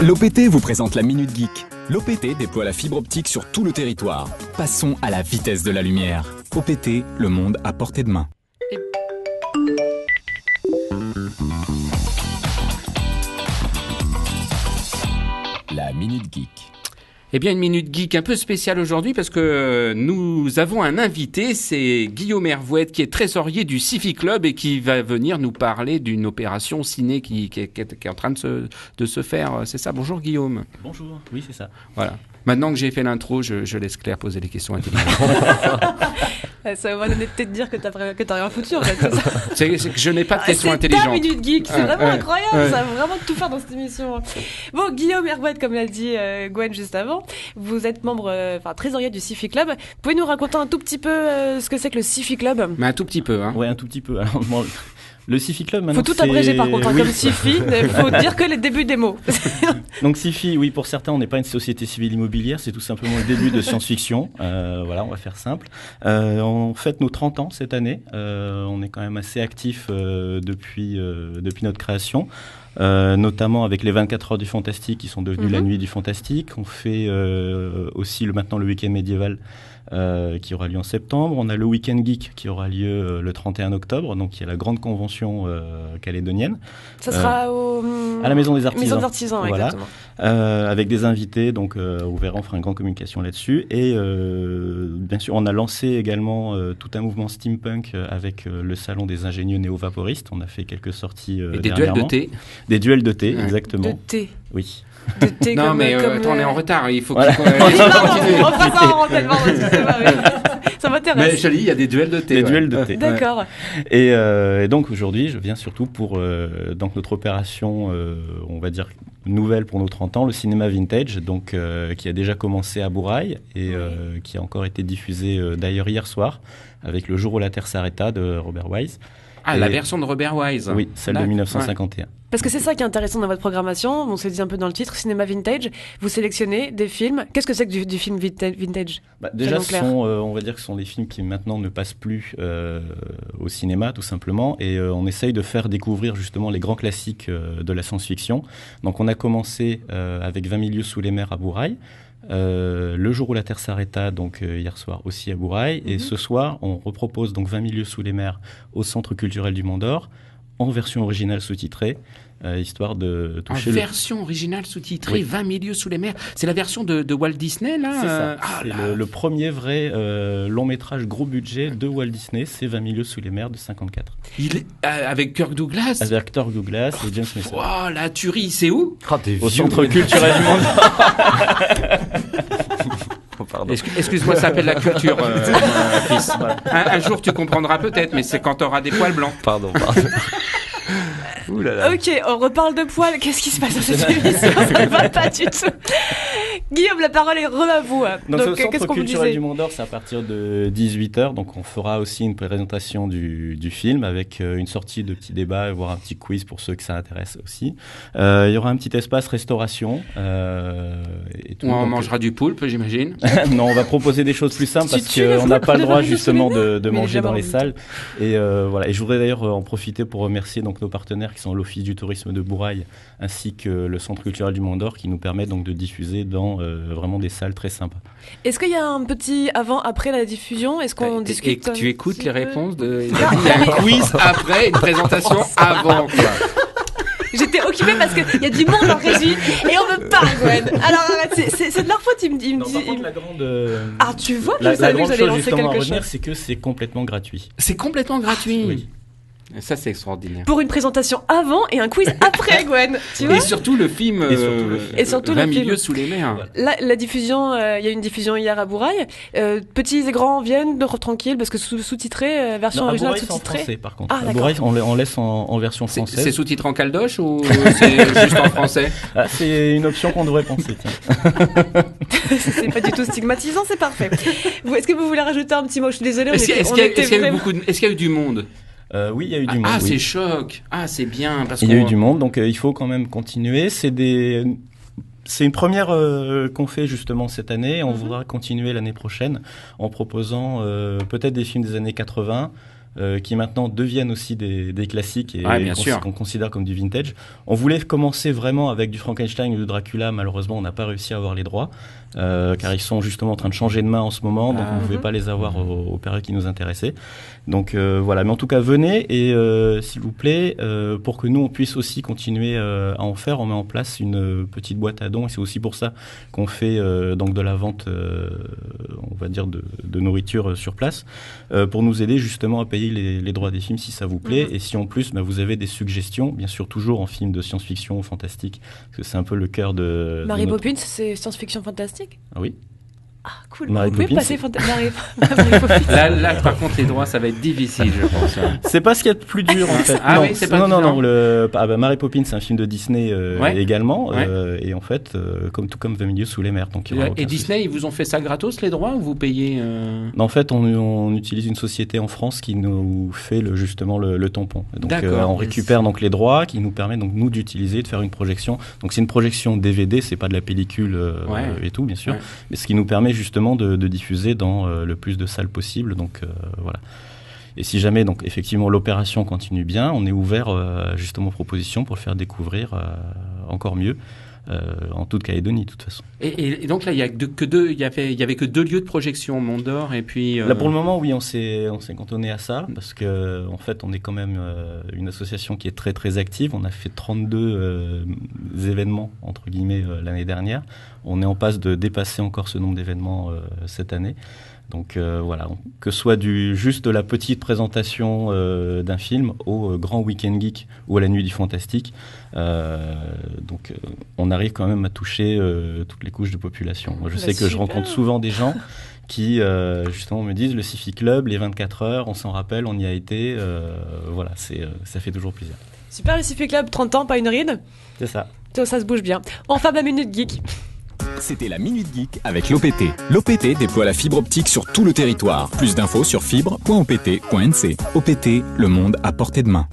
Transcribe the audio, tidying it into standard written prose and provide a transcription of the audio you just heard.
L'OPT vous présente la Minute Geek. L'OPT déploie la fibre optique sur tout le territoire. Passons à la vitesse de la lumière. OPT, le monde à portée de main. La Minute Geek. Eh bien, une Minute Geek un peu spéciale aujourd'hui parce que nous avons un invité, c'est Guillaume Hervouet qui est trésorier du Sci-Fi Club et qui va venir nous parler d'une opération ciné qui est en train de se faire. C'est ça? Bonjour Guillaume. Bonjour, oui c'est ça. Voilà. Maintenant que j'ai fait l'intro, je laisse Claire poser les questions intelligentes. Ça va l'honnêteté de dire que t'as rien foutu en fait, c'est ça? C'est que je n'ai pas de questions intelligentes. C'est ta Minute Geek, c'est vraiment incroyable, ça va vraiment tout faire dans cette émission. Bon, Guillaume Hervouet, comme l'a dit Gwen juste avant, vous êtes membre, trésorier du Sci-Fi Club. Vous pouvez nous raconter un tout petit peu ce que c'est que le Sci-Fi Club? Mais un tout petit peu, hein. Ouais, un tout petit peu. Alors, bon, le Sci-Fi Club, maintenant, faut tout abréger par contre, oui. Comme Sci-Fi, il faut dire que les débuts des mots. Donc Sci-Fi, oui, pour certains, on n'est pas une société civile immobilière, c'est tout simplement le début de science-fiction. Voilà, on va faire simple. On fête nos 30 ans cette année. On est quand même assez actifs depuis notre création. Notamment avec les 24 heures du fantastique qui sont devenues la nuit du fantastique. On fait aussi maintenant le week-end médiéval qui aura lieu en septembre. On a le week-end geek qui aura lieu le 31 octobre. Donc il y a la grande convention calédonienne. Ça sera à la Maison des Artisans. Maison des Artisans, voilà. Exactement. Avec des invités, donc on verra, on fera une grande communication là-dessus. Et bien sûr, on a lancé également tout un mouvement steampunk avec le salon des ingénieux néo-vaporistes. On a fait quelques sorties et des duels de thé. Des duels de thé, exactement. De thé. Oui. De thé non, comme, mais comme, on est en retard, il faut voilà. qu'on continue. On fera ça en antenne, ça m'intéresse. Mais je dis, il y a des duels de thé. Des duels de thé. D'accord. Et donc aujourd'hui, je viens surtout pour donc notre opération, on va dire nouvelle pour nos 30 ans, le cinéma vintage, donc qui a déjà commencé à Bourail et qui a encore été diffusé d'ailleurs hier soir avec Le jour où la Terre s'arrêta de Robert Wise. Ah, la version de Robert Wise. Oui, celle de 1951. Parce que c'est ça qui est intéressant dans votre programmation, on se dit un peu dans le titre, cinéma vintage, vous sélectionnez des films. Qu'est-ce que c'est que du film vintage? Déjà, on va dire que ce sont des films qui maintenant ne passent plus au cinéma, tout simplement, et on essaye de faire découvrir justement les grands classiques de la science-fiction. Donc on a commencé avec 20 000 lieues sous les mers à Bourail. Le jour où la Terre s'arrêta, donc hier soir aussi à Bourail, et ce soir on repropose donc 20 000 lieues sous les mers au Centre culturel du Mont d'Or en version originale sous-titrée, histoire de toucher version originale sous-titrée, 20 000 lieues sous les mers. C'est la version de Walt Disney là. C'est ça. C'est le premier vrai long métrage gros budget de Walt Disney, c'est 20 000 lieues sous les mers de 54. Il est avec Kirk Douglas. Avec Kirk Douglas et James Mason. Oh la tuerie, c'est où? Au Centre culturel du Mont d'Or. Excuse-moi, ça s'appelle la culture, fils. Un jour, tu comprendras peut-être, mais c'est quand tu auras des poils blancs. Pardon. Ouh là là. Ok, on reparle de poils. Qu'est-ce qui se passe dans cette émission? Ça ne va pas du tout. Guillaume, la parole est à vous. Donc Centre culturel du Mont d'Or, c'est à partir de 18h. Donc on fera aussi une présentation du film avec une sortie de petits débats, voire un petit quiz pour ceux que ça intéresse aussi. Il y aura un petit espace restauration. Et tout, on mangera du poulpe, j'imagine. Non, on va proposer des choses plus simples parce qu'on n'a pas le droit justement de manger dans les salles. Et voilà. Et je voudrais d'ailleurs en profiter pour remercier donc nos partenaires qui sont l'Office du tourisme de Bourail ainsi que le Centre culturel du Mont d'Or qui nous permet donc de diffuser dans vraiment des salles très sympas. Est-ce qu'il y a un petit avant-après la diffusion? Est-ce qu'on discute? Et tu écoutes les réponses il y a un quiz après, une présentation avant, quoi. J'étais occupée parce qu'il y a du monde en régie et on me parle, Gwen. Alors arrête, c'est de leur faute, il me dit. Par contre, la grande. Ah, tu vois, je savais que j'allais lancer quelque chose. Retenir, c'est que c'est complètement gratuit. C'est complètement gratuit. Oui. Ça, c'est extraordinaire. Pour une présentation avant et un quiz après, Gwen. Tu vois? Et surtout le film. Et surtout 20 000 lieues sous les mers. La diffusion, il y a une diffusion hier à Bourail. Petits et grands viennent tranquille parce que sous-titré, version originale sous-titrée. En français, par contre. À Bourail, on laisse en version française. C'est sous-titré en caldoche ou c'est juste en français? C'est une option qu'on devrait penser. C'est pas du tout stigmatisant, c'est parfait. Est-ce que vous voulez rajouter un petit mot? Je suis désolée. Est-ce qu'il y a eu du monde? Oui, il y a eu du monde. Ah, oui. C'est choc. Ah, c'est bien. Parce il y a eu du monde, donc il faut quand même continuer. C'est une première qu'on fait justement cette année. On voudra continuer l'année prochaine en proposant peut-être des films des années 80, qui maintenant deviennent aussi des classiques et qu'on considère comme du vintage. On voulait commencer vraiment avec du Frankenstein ou du Dracula. Malheureusement, on n'a pas réussi à avoir les droits, car ils sont justement en train de changer de main en ce moment, donc on ne pouvait pas les avoir aux périodes qui nous intéressaient. Donc voilà, mais en tout cas, venez et s'il vous plaît, pour que nous on puisse aussi continuer à en faire, on met en place une petite boîte à dons et c'est aussi pour ça qu'on fait donc de la vente, on va dire de nourriture sur place, pour nous aider justement à payer les droits des films si ça vous plaît et si en plus vous avez des suggestions, bien sûr toujours en film de science-fiction ou fantastique, parce que c'est un peu le cœur de Mary Poppins, c'est science-fiction fantastique. Ah oui. Ah cool, Mary vous pouvez Poppins, passer Mary Poppins. Là, par contre, les droits, ça va être difficile, je pense. C'est pas ce qu'il y a de plus dur, en fait. Ah non, oui, c'est pas non, Mary Poppins, c'est un film de Disney également. Et en fait, comme 20 milieux sous les mers. Donc, et Disney, ils vous ont fait ça gratos, les droits, ou vous payez Non, en fait, on utilise une société en France qui nous fait justement le tampon. Donc, on récupère donc les droits qui nous permettent donc nous d'utiliser, de faire une projection. Donc, c'est une projection DVD, c'est pas de la pellicule et tout, bien sûr. Ouais. Mais ce qui nous permet justement de diffuser dans le plus de salles possible. Donc voilà. Et si jamais, donc effectivement, l'opération continue bien, on est ouvert justement aux propositions pour le faire découvrir encore mieux. En toute Calédonie, de toute façon. Et donc là, il y avait que 2 lieux de projection, Mont d'Or et puis. Là, pour le moment, oui, on s'est cantonné à ça parce que en fait, on est quand même une association qui est très très active. On a fait 32 événements entre guillemets l'année dernière. On est en passe de dépasser encore ce nombre d'événements cette année. Donc voilà, que ce soit juste de la petite présentation d'un film au grand week-end geek ou à la nuit du fantastique, donc on arrive quand même à toucher toutes les couches de population. Moi, je sais que je rencontre souvent des gens qui justement me disent le Sci-Fi Club, les 24 heures, on s'en rappelle, on y a été, voilà, ça fait toujours plaisir. Super, le Sci-Fi Club, 30 ans, pas une ride. C'est ça. Ça se bouge bien. Enfin, la Minute Geek. C'était la Minute Geek avec l'OPT. L'OPT déploie la fibre optique sur tout le territoire. Plus d'infos sur fibre.opt.nc. OPT, le monde à portée de main.